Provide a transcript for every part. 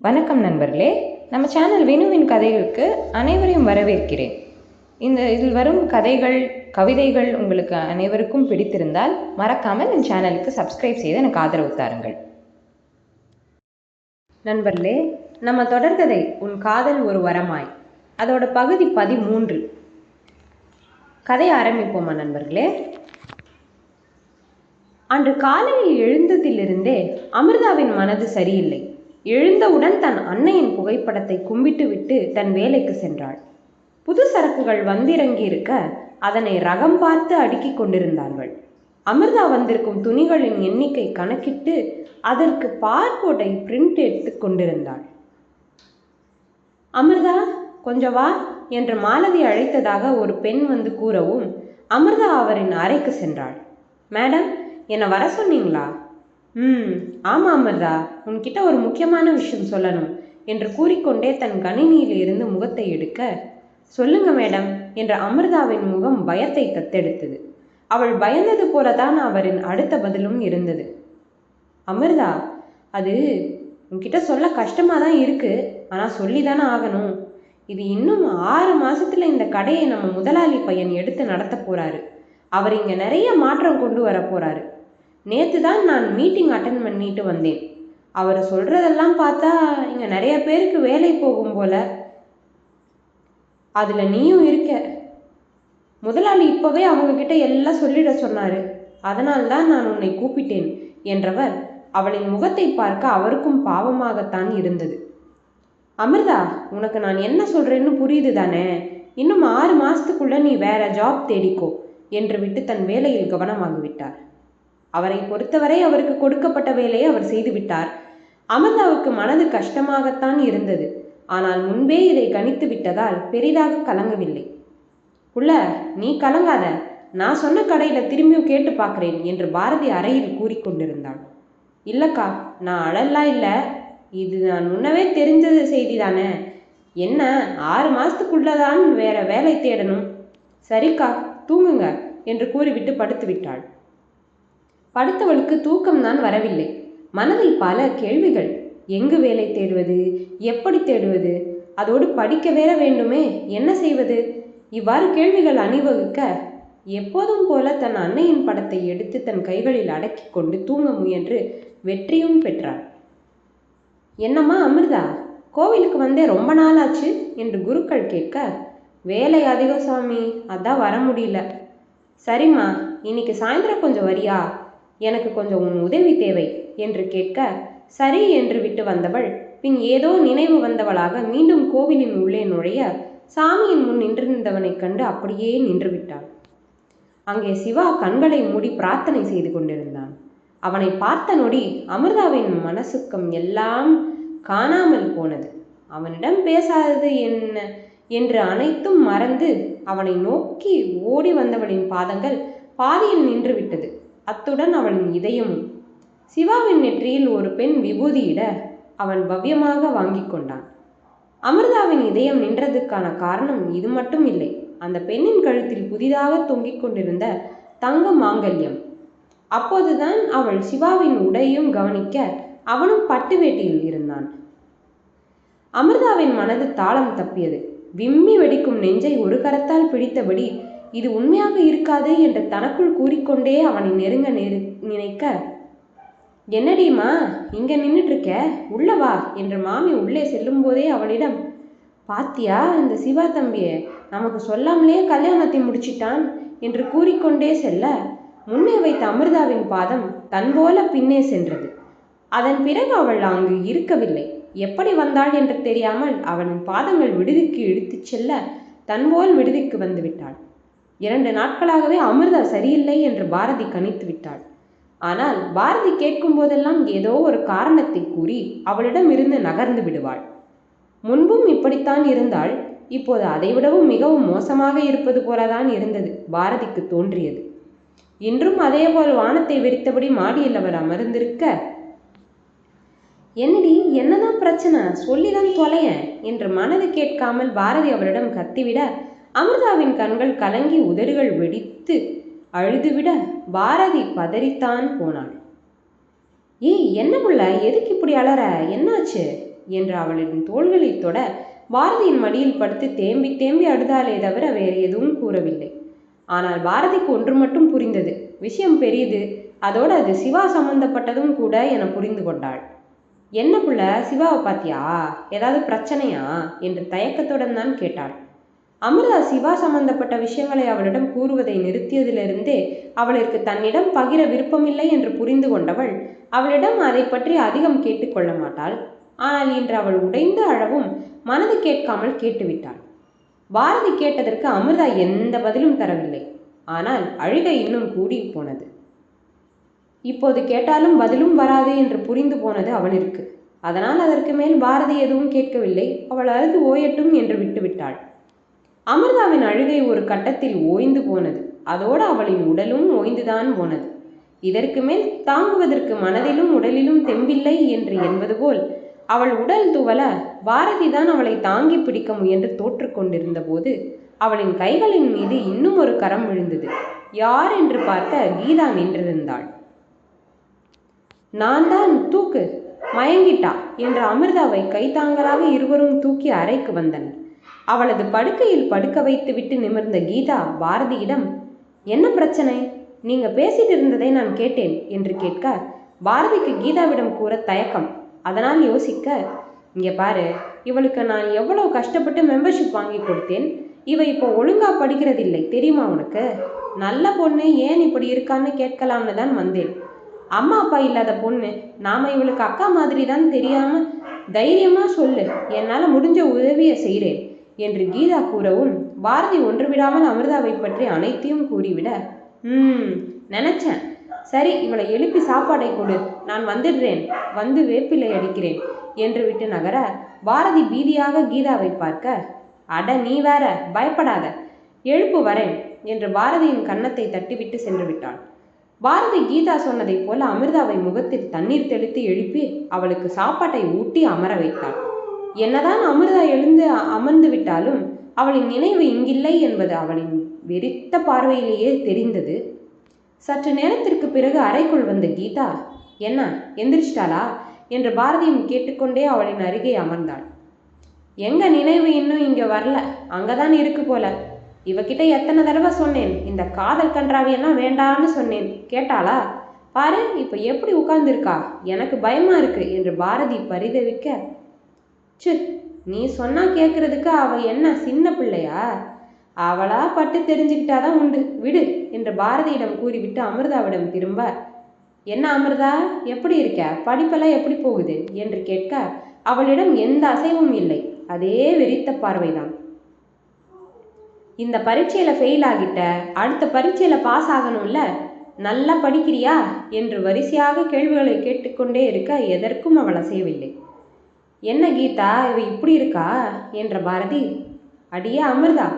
வணக்கம் நண்பர்களே, நம்ம சேனல் வினுவின் கதைகளுக்கு அனைவரையும் வரவேற்கிறேன். இதில் வரும் கதைகள், கவிதைகள் உங்களுக்கு அனைவருக்கும் பிடித்திருந்தால் மறக்காமல் என் சேனலுக்கு சப்ஸ்கிரைப் செய்து எனக்கு ஆதரவு தாருங்கள். நண்பர்களே, நம்ம தொடர்கதை உன் காதல் ஒரு வரமாய், அதோட பகுதி 13. கதையை ஆரம்பிப்போமா நண்பர்களே? அன்று காலையில் எழுந்ததிலிருந்தே அமிர்தாவின் மனது சரியில்லை. எழுந்தவுடன் தன் அன்னையின் புகைப்படத்தை கும்பிட்டு விட்டு தன் வேலைக்கு சென்றாள். புது சரக்குகள் வந்திறங்கி இருக்க அதனை ரகம் பார்த்து அடுக்கி கொண்டிருந்தார்கள். அமிர்தா வந்திருக்கும் துணிகளின் எண்ணிக்கை கணக்கிட்டு அதற்கு பார்கோட்டை பிரிண்ட் எடுத்து கொண்டிருந்தாள். அமிர்தா, கொஞ்சம் வா என்று மாலதி அழைத்ததாக ஒரு பெண் வந்து கூறவும் அமிர்தா அவரின் அறைக்கு சென்றாள். மேடம், என்னை வர சொன்னீங்களா? ஆமாம் அமிர்தா, உன்கிட்ட ஒரு முக்கியமான விஷயம் சொல்லணும் என்று கூறிக்கொண்டே தன் கணினியில் இருந்து முகத்தை எடுக்க, சொல்லுங்க மேடம் என்ற அமிர்தாவின் முகம் பயத்தை தத்தெடுத்தது. அவள் பயந்தது போலதான் அவரின் அடுத்த பதிலும் இருந்தது. அமிர்தா, அது உன்கிட்ட சொல்ல கஷ்டமா தான் இருக்கு, ஆனால் சொல்லிதானே ஆகணும். இது இன்னும் 6 மாசத்துல இந்த கடையை நம்ம முதலாளி பையன் எடுத்து நடத்த போறாரு. அவர் இங்க நிறைய மாற்றம் கொண்டு வர போறாரு. நேற்று தான் நான் மீட்டிங் அட்டன் பண்ணிட்டு வந்தேன். அவர் சொல்றதெல்லாம் பார்த்தா இங்க நிறைய பேருக்கு வேலை போகும் போல. அதுல நீயும் இருக்க. முதலாளி இப்பவே அவங்க கிட்ட எல்லாம் சொல்லிட சொன்னாரு. அதனால்தான் நான் உன்னை கூப்பிட்டேன் என்றவர் அவளின் முகத்தை பார்க்க அவருக்கும் பாவமாகத்தான் இருந்தது. அமிர்தா, உனக்கு நான் என்ன சொல்றேன்னு புரியுது தானே? இன்னும் 6 மாசத்துக்குள்ள நீ வேற ஜாப் தேடிக்கோ என்று விட்டு தன் வேலையில் கவனமாகிவிட்டார். அவரை பொறுத்தவரை அவருக்கு கொடுக்கப்பட்ட வேலையை அவர் செய்துவிட்டார். அமிர்தாவுக்கு மனது கஷ்டமாகத்தான் இருந்தது. ஆனால் முன்பே இதை கணித்து விட்டதால் பெரிதாக கலங்கவில்லை. புள்ள, நீ கலங்காத, நான் சொன்ன கடையில திரும்பியும் கேட்டு பார்க்கிறேன் என்று பாரதி அறையில் கூறிக்கொண்டிருந்தாள். இல்லக்கா, நான் அழல்லாம் இல்லை, இது நான் முன்னவே தெரிஞ்சது செய்தி தானே. என்ன 6 மாசத்துக்குள்ளதான் வேற வேலை தேடணும். சரிக்கா, தூங்குங்க என்று கூறிவிட்டு படுத்து விட்டாள். படுத்தவளுக்கு தூக்கம்தான் வரவில்லை. மனதில் பல கேள்விகள். எங்கு வேலை தேடுவது, எப்படி தேடுவது, அதோடு படிக்க வேற வேண்டுமே, என்ன செய்வது? இவ்வாறு கேள்விகள் அணிவகுக்க எப்போதும் போல தன் அன்னையின் படத்தை எடுத்து தன் கைகளில் அடக்கி கொண்டு தூங்க முயன்று வெற்றியும் பெற்றாள். என்னம்மா அமிர்தா, கோவிலுக்கு வந்தே ரொம்ப நாள் ஆச்சு என்று குருக்கள் கேட்க, வேலை அதிகம் சாமி, அதான் வர முடியல. சரிம்மா, இன்னைக்கு சாயந்தரம் கொஞ்சம் வரியா? எனக்கு கொஞ்சம் உன் உதவி தேவை என்று கேட்க, சரி என்று விட்டு வந்தவள் பின் ஏதோ நினைவு வந்தவளாக மீண்டும் கோவிலின் உள்ளே நுழைய சாமியின் முன் நின்றிருந்தவனை கண்டு அப்படியே நின்று விட்டாள். அங்கே சிவா கண்களை மூடி பிரார்த்தனை செய்து கொண்டிருந்தான். அவனை பார்த்த நொடி அமிர்தாவின் மனசுக்கம் எல்லாம் காணாமல் போனது. அவனிடம் பேசாதது என்ன என்று அனைத்தும் மறந்து அவனை நோக்கி ஓடி வந்தவளின் பாதங்கள் பாதியில் நின்று விட்டது. அத்துடன் அவளின் இதயமும். சிவாவின் நெற்றியில் ஒரு பெண் விபூதியிட அவன் பவ்யமாக வாங்கி கொண்டான். அமிர்தாவின் இதயம் நின்றதுக்கான காரணம் இது மட்டும் இல்லை. அந்த பெண்ணின் கழுத்தில் புதிதாக தொங்கிக் கொண்டிருந்த தங்க மாங்கல்யம். அப்போதுதான் அவள் சிவாவின் உடையும் கவனிக்க அவனும் பட்டு வேட்டியில் இருந்தான். அமிர்தாவின் மனது தாளம் தப்பியது. விம்மி வெடிக்கும் நெஞ்சை ஒரு கரத்தால் பிடித்தபடி இது உண்மையாக இருக்காது என்று தனக்குள் கூறிக்கொண்டே அவனை நெருங்க நினைக்க, என்னடிமா இங்க நின்றுட்டு இருக்க, உள்ள வா என்று மாமி உள்ளே செல்லும் போதே அவளிடம், பாத்தியா இந்த சிவா தம்பியை நமக்கு சொல்லாமலே கல்யாணத்தை முடிச்சிட்டான் என்று கூறிக்கொண்டே செல்ல முன்னே வைத்த அமிர்தாவின் பாதம் தன்போல பின்னே சென்றது. அதன் பிறகு அவள் அங்கு இருக்கவில்லை. எப்படி வந்தாள் என்று தெரியாமல் அவனின் பாதங்கள் விடுதிக்கு இழுத்துச் செல்ல தன்போல் விடுதிக்கு வந்து விட்டாள். 2 நாட்களாகவே அமிர்தா சரியில்லை என்று பாரதி கணித்து விட்டாள். ஆனால் பாரதி கேட்கும் போதெல்லாம் ஏதோ ஒரு காரணத்தை கூறி அவளிடம் இருந்து நகர்ந்து விடுவாள். முன்பும் இப்படித்தான் இருந்தாள். இப்போது அதைவிடவும் மிகவும் மோசமாக இருப்பது போலதான் இருந்தது பாரதிக்கு தோன்றியது. இன்றும் அதேபோல் வானத்தை வெறித்தபடி மாடியில் அவர் அமர்ந்திருக்க, என்னடி, என்னதான் பிரச்சனை, சொல்லிதான் தொலைய என்று மனது கேட்காமல் பாரதி அவரிடம் கத்திவிட அமிர்தாவின் கண்கள் கலங்கி உதடுகள் வெடித்து அழுதுவிட பாரதி பதறித்தான் போனாள். ஏய், என்ன புள்ள, எதுக்கு இப்படி அலற, என்னாச்சு என்று அவளின் தோள்களை தொட பாரதியின் மடியில் படுத்து தேம்பி தேம்பி அழுதாலே தவிர வேறு எதுவும் கூறவில்லை. ஆனால் பாரதிக்கு ஒன்று மட்டும் புரிந்தது. விஷயம் பெரியது, அதோடு அது சிவா சம்பந்தப்பட்டதும் கூட என புரிந்து கொண்டாள். என்ன புள்ள, சிவாவை பாத்தியா? ஏதாவது பிரச்சனையா என்று தயக்கத்துடன் தான் கேட்டாள். அமிர்தா சிவா சம்பந்தப்பட்ட விஷயங்களை அவளிடம் கூறுவதை நிறுத்தியதிலிருந்தே அவளிற்கு தன்னிடம் பகிர விருப்பமில்லை என்று புரிந்து கொண்டவள் அவளிடம் அதை பற்றி அதிகம் கேட்டுக்கொள்ள மாட்டாள். ஆனால் இன்று அவள் உடைந்து அழவும் மனது கேட்காமல் கேட்டுவிட்டாள். பாரதி கேட்டதற்கு அமிர்தா எந்த பதிலும் தரவில்லை. ஆனால் அழுகை இன்னும் கூடி போனது. இப்போது கேட்டாலும் பதிலும் வராது என்று புரிந்து போனது அவளிற்கு. அதனால் அதற்கு மேல் பாரதி எதுவும் கேட்கவில்லை. அவள் அழுது ஓயட்டும் என்று விட்டுவிட்டாள். அமிர்தாவின் அழுகை ஒரு கட்டத்தில் ஓய்ந்து போனது. அதோடு அவளின் உடலும் ஓய்ந்துதான் போனது. இதற்கு மேல் தாங்குவதற்கு மனதிலும் உடலிலும் தெம்பில்லை என்று என்பது போல் அவள் உடல் துவல பாரதி தான் அவளை தாங்கி பிடிக்க முயன்று தோற்று கொண்டிருந்த போது அவளின் கைகளின் மீது இன்னும் ஒரு கரம் விழுந்தது. யார் என்று பார்க்க கீதா நின்றிருந்தாள். நான் தான், தூக்கு, மயங்கிட்டா என்று அமிர்தாவை கைத்தாங்களாக இருவரும் தூக்கி அறைக்கு வந்தனர். அவளது படுக்கையில் படுக்க வைத்து விட்டு நிமிர்ந்த கீதா பாரதியிடம், என்ன பிரச்சனை? நீங்க பேசிட்டு இருந்ததை நான் கேட்டேன் என்று கேட்க பாரதிக்கு கீதாவிடம் கூற தயக்கம். அதனால் யோசிக்க, இங்க பாரு, இவளுக்கு நான் எவ்வளவு கஷ்டப்பட்டு மெம்பர்ஷிப் வாங்கி கொடுத்தேன். இவ இப்போ ஒழுங்கா படிக்கிறதில்லை தெரியுமா உனக்கு? நல்ல பொண்ணு, ஏன் இப்படி இருக்கான்னு கேட்கலாம்னு தான் வந்தேன். அம்மா அப்பா இல்லாத பொண்ணு, நாம இவளுக்கு அக்கா மாதிரி தான், தெரியாம தைரியமா சொல்லு, என்னால முடிஞ்ச உதவியை செய்கிறேன் என்று கீதா கூறவும் பாரதி ஒன்று விடாமல் அமிர்தாவை பற்றி அனைத்தையும் கூறிவிட, நினைச்சேன், சரி இவளை எழுப்பி சாப்பாடை கொடு, நான் வந்துடுறேன், வந்து வேப்பிலை அடிக்கிறேன் என்று விட்டு நகர பாரதி பீதியாக கீதாவை பார்க்க, அட நீ வேற, பயப்படாத, எழுப்பு வரேன் என்று பாரதியின் கன்னத்தை தட்டிவிட்டு சென்று விட்டாள். பாரதி கீதா சொன்னதை போல அமிர்தாவை முகத்தில் தண்ணீர் தெளித்து எழுப்பி அவளுக்கு சாப்பாட்டை ஊட்டி அமர வைத்தாள். என்னதான் அமிர்தா எழுந்து அமர்ந்து விட்டாலும் அவளின் நினைவு இங்கில்லை என்பது அவளின் வெறித்த பார்வையிலேயே தெரிந்தது. சற்று நேரத்திற்கு பிறகு அறைக்குள் வந்த கீதா, என்ன எந்திரிச்சிட்டாளா என்று பாரதியும் கேட்டுக்கொண்டே அவளின் அருகே அமர்ந்தாள். எங்க நினைவு இன்னும் இங்க வரல, அங்கதான் இருக்கு போல. இவகிட்ட எத்தனை தடவை சொன்னேன், இந்த காதல் கன்றாவியெல்லாம் வேண்டான்னு சொன்னேன், கேட்டாளா? பாரு இப்ப எப்படி உட்கார்ந்துருக்கா, எனக்கு பயமா இருக்கு என்று பாரதி பரிதவிக்க, சு, நீ சொன்னா கேட்கறதுக்கு அவ என்ன சின்ன பிள்ளையா? அவளா பட்டு தெரிஞ்சுக்கிட்டாதான் உண்டு, விடு என்று பாரதியிடம் கூறிவிட்டு அமிர்தாவிடம் திரும்ப, என்ன அமிர்தா, எப்படி இருக்க, படிப்பெல்லாம் எப்படி போகுது என்று கேட்க அவளிடம் எந்த அசைவும் இல்லை. அதே வெறித்த பார்வைதான். இந்த பரீட்சையில ஃபெயில் ஆகிட்ட, அடுத்த பரீட்சையில பாஸ் ஆகணும்ல, நல்லா படிக்கிறியா என்று வரிசையாக கேள்விகளை கேட்டுக்கொண்டே இருக்க எதற்கும் அவள் அசையவில்லை. என்ன கீதா இவ இப்படி இருக்கா என்ற பாரதி, அடியே அமிர்தா,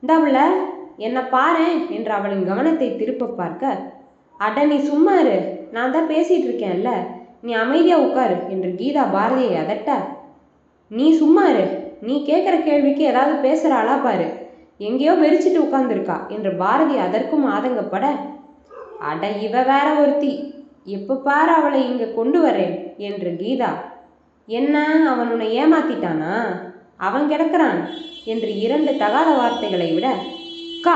இந்தாவுல என்ன பாரு என்று அவளின் கவனத்தை திருப்ப பார்க்க, அட நீ சும்மா இரு, நான் தான் பேசிட்டு இருக்கேன்ல, நீ அமைதியா உட்காரு என்று கீதா பாரதியை அதட்ட, நீ சும்மா இரு, நீ கேட்குற கேள்விக்கு ஏதாவது பேசுறாளா பாரு, எங்கேயோ வெறிச்சிட்டு உட்கார்ந்துருக்கா என்று பாரதி அதற்கும் ஆதங்கப்பட, அட இவ வேற ஒருத்தி, எப்ப பாரு அவளை இங்க கொண்டு வரேன் என்று கீதா, என்ன அவன் உன்னை ஏமாத்திட்டானா, அவன் கிடக்கிறான் என்று இரண்டு தகாத வார்த்தைகளை விட, கா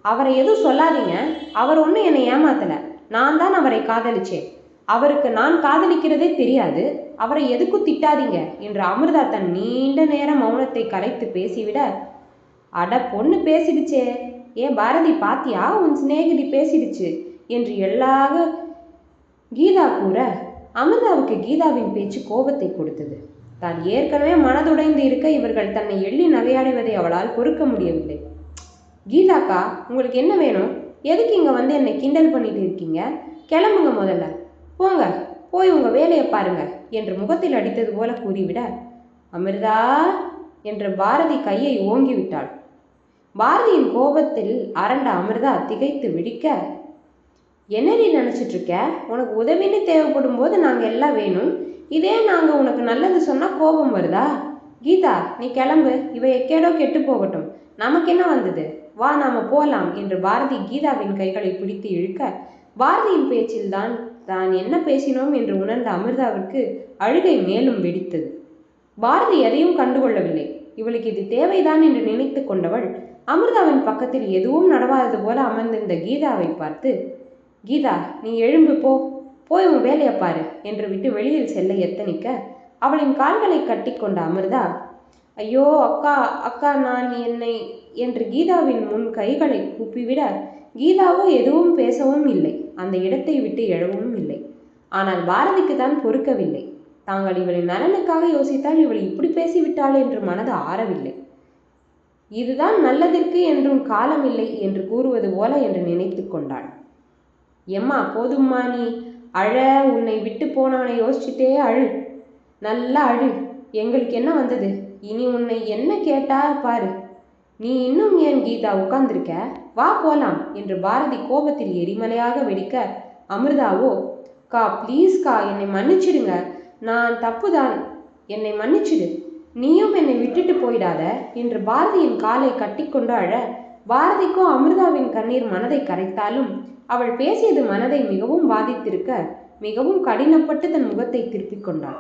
அவரை எதுவும் சொல்லாதீங்க, அவர் ஒன்றும் என்னை ஏமாத்தல, நான் தான் அவரை காதலிச்சேன், அவருக்கு நான் காதலிக்கிறதே தெரியாது, அவரை எதுக்கும் திட்டாதீங்க என்று அமிர்தா தன் நீண்ட நேரம் மௌனத்தை கலைத்து பேசிவிட, அட பொண்ணு பேசிடுச்சே, ஏன் பாரதி பாத்தியா, உன் சிநேகிதி பேசிடுச்சு என்று எல்லாக கீதா கூற அமிர்தாவுக்கு கீதாவின் பேச்சு கோபத்தை கொடுத்தது. தான் ஏற்கனவே மனதுடைந்து இருக்க இவர்கள் தன்னை எள்ளி நகையாடுவதை அவளால் பொறுக்க முடியவில்லை. கீதாக்கா, உங்களுக்கு என்ன வேணும், எதுக்கு இங்க வந்து என்னை கிண்டல் பண்ணிட்டு இருக்கீங்க, கிளம்புங்க, முதல்ல போங்க, போய் உங்க வேலையை பாருங்க என்று முகத்தில் அடித்தது போல கூறிவிட, அமிர்தா என்று பாரதி கையை ஓங்கி விட்டாள். பாரதியின் கோபத்தில் அரண்ட அமிர்தா திகைத்து விழிக்க, என்னடி நினைச்சிட்டு இருக்க, உனக்கு உதவின்னு தேவைப்படும் போது நாங்க எல்லாம் வேணும், இதே நாங்க உனக்கு நல்லது சொன்னா கோபம் வருதா? கீதா நீ கிளம்பு, இவ எக்கேடோ கெட்டு போகட்டும், நமக்கு என்ன வந்தது, வா நாம போலாம் என்று பாரதி கீதாவின் கைகளை பிடித்து இழுக்க பாரதியின் பேச்சில்தான் தான் என்ன பேசினோம் என்று உணர்ந்த அமிர்தாவிற்கு அழுகை மேலும் வெடித்தது. பாரதி எதையும் கண்டுகொள்ளவில்லை. இவளுக்கு இது தேவைதான் என்று நினைத்து கொண்டவள் அமிர்தாவின் பக்கத்தில் எதுவும் நடவாதது போல அமர்ந்திருந்த கீதாவை பார்த்து, கீதா, நீ எழும்பு, போய் உன் வேலையை பாரு என்று விட்டு வெளியில் செல்ல எத்தனிக்க அவளின் கால்களை கட்டி கொண்ட அமிர்தா, ஐயோ அக்கா அக்கா, நான் என்னை என்று கீதாவின் முன் கைகளை கூப்பிவிட கீதாவோ எதுவும் பேசவும் இல்லை, அந்த இடத்தை விட்டு எழவும் இல்லை. ஆனால் பாரதிக்கு தான் பொறுக்கவில்லை. தாங்கள் இவளின் நலனுக்காக யோசித்தால் இவள் இப்படி பேசிவிட்டாள் என்று மனது ஆறவில்லை. இதுதான் நல்லதற்கு என்றும் காலம் இல்லை என்று கூறுவது போல என்று நினைத்து கொண்டாள். எம்மா, போதும்மா, நீ அழ, உன்னை விட்டு போனவனை யோசிச்சுட்டே அழு, நல்லா அழு, எங்களுக்கு என்ன வந்தது, இனி உன்னை என்ன கேட்டா பாரு, நீ இன்னும் ஏன் கீதா உட்கார்ந்திருக்க, வா போலாம் என்று பாரதி கோபத்தில் எரிமலையாக வெடிக்க அமிர்தாவோ, கா ப்ளீஸ்கா, என்னை மன்னிச்சிடுங்க, நான் தப்புதான், என்னை மன்னிச்சிடு, நீயும் என்னை விட்டுட்டு போயிடாத என்று பாரதியின் காலை கட்டிக்கொண்டு அழ பாரதிக்கோ அமிர்தாவின் கண்ணீர் மனதை கரைத்தாலும் அவள் பேசியது மனதை மிகவும் பாதித்திருக்க மிகவும் கடினப்பட்டு தன் முகத்தை திருப்பிக் கொண்டாள்.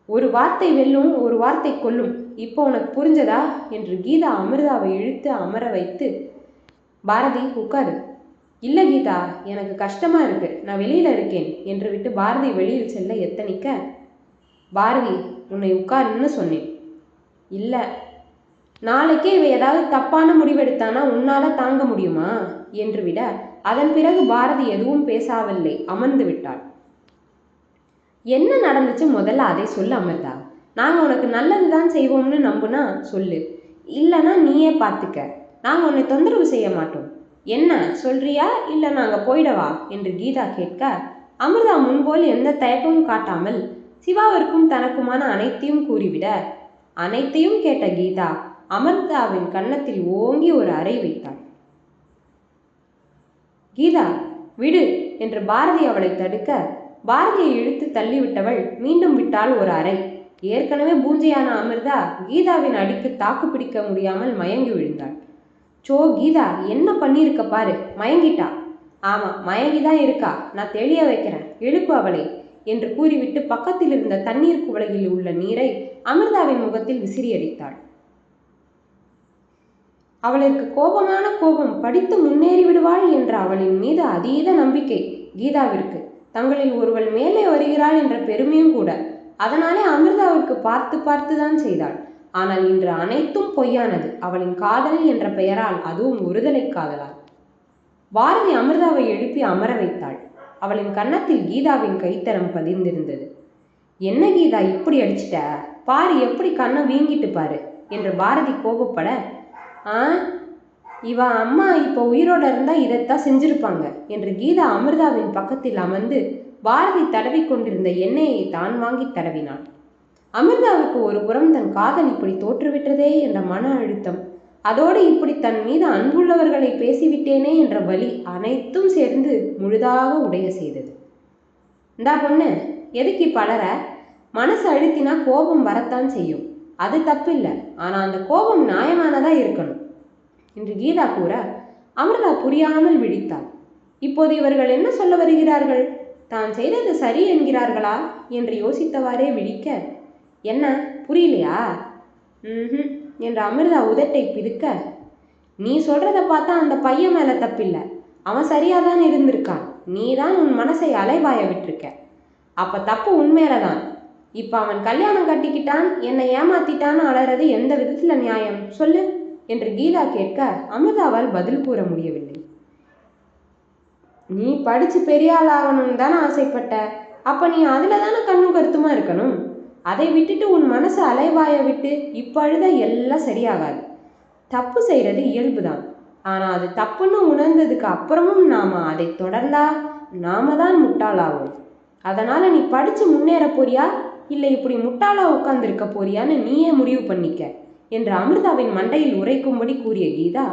ஒரு வார்த்தை வெல்லும், ஒரு வார்த்தை கொல்லும், இப்போ உனக்கு புரிஞ்சதா என்று கீதா அமிர்தாவை இழுத்து அமர வைத்து, பாரதி உட்காரு. இல்லை கீதா, எனக்கு கஷ்டமா இருக்கு, நான் வெளியில இருக்கேன் என்று விட்டு பாரதி வெளியில் செல்ல எத்தனிக்க, பாரதி, உன்னை உட்காருன்னு சொன்னேன். இல்லை, நாளைக்கே இவ ஏதாவது தப்பான முடிவெடுத்தானா உன்னால தாங்க முடியுமா என்று விட அதன் பிறகு பாரதி எதுவும் பேசாவில்லை, அமர்ந்து விட்டாள். என்ன நடந்துச்சு முதல்ல அதை சொல்லு அமிர்தா, நாங்கள் உனக்கு நல்லதுதான் செய்வோம்னு நம்புனா சொல்லு, இல்லைன்னா நீயே பார்த்துக்க, நாங்கள் உன்னை தொந்தரவு செய்ய மாட்டோம், என்ன சொல்றியா இல்லை நாங்கள் போயிடவா என்று கீதா கேட்க அமிர்தா முன்போல் எந்த தயக்கமும் காட்டாமல் சிவாவிற்கும் தனக்குமான அனைத்தையும் கூறிவிட அனைத்தையும் கேட்ட கீதா அமிர்தாவின் கன்னத்தில் ஓங்கி ஒரு அறை வைத்தாள். கீதா விடு என்று பாரதி அவளை தடுக்க பாரதியை இழுத்து தள்ளிவிட்டவள் மீண்டும் விட்டாள் ஒரு அறை. ஏற்கனவே பூஞ்சையான அமிர்தா கீதாவின் அடிக்கு தாக்கு பிடிக்க முடியாமல் மயங்கி விழுந்தாள். சோ கீதா, என்ன பண்ணியிருக்க பாரு, மயங்கிட்டா. ஆமா, மயங்கிதான் இருக்கா, நான் தெளிய வைக்கிறேன், எழுப்பு அவளை என்று கூறிவிட்டு பக்கத்தில் இருந்த தண்ணீர் குவளையில் உள்ள நீரை அமிர்தாவின் முகத்தில் விசிறியடித்தாள். அவளுக்கு கோபமான கோபம், படித்து முன்னேறி விடுவாள் என்ற அவளின் மீது அதீத நம்பிக்கை கீதாவிற்கு. தங்களில் ஒருவள் மேலே வருகிறாள் என்ற பெருமையும் கூட. அதனாலே அமிர்தாவிற்கு பார்த்து பார்த்துதான் செய்தாள். ஆனால் இன்று அனைத்தும் பொய்யானது. அவளின் காதல் என்ற பெயரால், அதுவும் ஒருதலை காதலால். பாரதி அமிர்தாவை எழுப்பி அமர வைத்தாள். அவளின் கன்னத்தில் கீதாவின் கைத்தரம் பதிந்திருந்தது. என்ன கீதா இப்படி அடிச்சிட்ட, பாரு எப்படி கண்ணை வீங்கிட்டு பாரு என்று பாரதி கோபப்பட, இவ அம்மா இப்போ உயிரோட இருந்தா இதைத்தான் செஞ்சிருப்பாங்க என்று கீதா அமிர்தாவின் பக்கத்தில் அமர்ந்து பாரதி தடவி கொண்டிருந்த எண்ணெயை தான் வாங்கி தடவினாள். அமிர்தாவுக்கு ஒரு புறம் தன் காதல் இப்படி தோற்றுவிட்டதே என்ற மன அழுத்தம், அதோடு இப்படி தன் மீது அன்புள்ளவர்களை பேசிவிட்டேனே என்ற வலி அனைத்தும் சேர்ந்து முழுதாக உடைய செய்தது. இந்தா பொண்ணு, எதுக்கு பலர மனசு அழுத்தினா கோபம் வரத்தான் செய்யும், அது தப்பில்லை, ஆனா அந்த கோபம் நியாயமானதா இருக்கணும் என்று கீதா கூற அமிர்தா புரியாமல் விழித்தாள். இப்போது இவர்கள் என்ன சொல்ல வருகிறார்கள், தான் செய்தது சரி என்கிறார்களா என்று யோசித்தவாறே விழிக்க, என்ன புரியலையா என்று அமிர்தா உதட்டை பிதுக்க, நீ சொல்றத பார்த்தா அந்த பையன் மேல தப்பில்லை, அவன் சரியாதான் இருந்திருக்கான், நீ தான் உன் மனசை அலைவாய விட்டுருக்க, அப்ப தப்பு உண்மையிலதான். இப்ப அவன் கல்யாணம் கட்டிக்கிட்டான், என்னை ஏமாத்திட்டான்னு அலறது எந்த விதத்துல நியாயம் சொல்லு என்று கீதா கேட்க அமிர்தாவால் பதில் கூற முடியவில்லை. நீ படிச்சு பெரிய ஆள் ஆகணும்னு தானே ஆசைப்பட்ட, அப்ப நீ அதுல தானே கண்ணும் கருத்துமா இருக்கணும். அதை விட்டுட்டு உன் மனசு அலைவாய விட்டு இப்ப அழுத எல்லாம் சரியாகாது. தப்பு செய்யறது இயல்புதான், ஆனா அது தப்புன்னு உணர்ந்ததுக்கு அப்புறமும் நாம அதை தொடர்ந்தா நாம தான் முட்டாளாவோம். அதனால நீ படிச்சு முன்னேற போறியா இல்லை இப்படி முட்டாளா உட்கார்ந்திருக்க போறியான்னு நீயே முடிவு பண்ணிக்க என்று அமிர்தாவின் மண்டையில் உரைக்கும்படி கூறிய கீதா,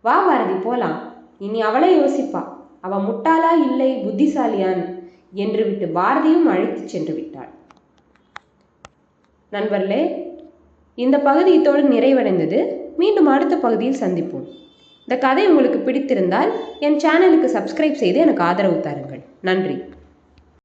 வா பாரதி போலாம், இனி அவளை யோசிப்பா, அவ முட்டாளா இல்லை புத்திசாலியான் என்று விட்டு பாரதியும் அழைத்து சென்று விட்டாள். நண்பர்களே, இந்த பகுதி இதோடு நிறைவடைந்தது. மீண்டும் அடுத்த பகுதியில் சந்திப்போம். இந்த கதை உங்களுக்கு பிடித்திருந்தால் என் சேனலுக்கு சப்ஸ்கிரைப் செய்து எனக்கு ஆதரவு தாருங்கள். நன்றி.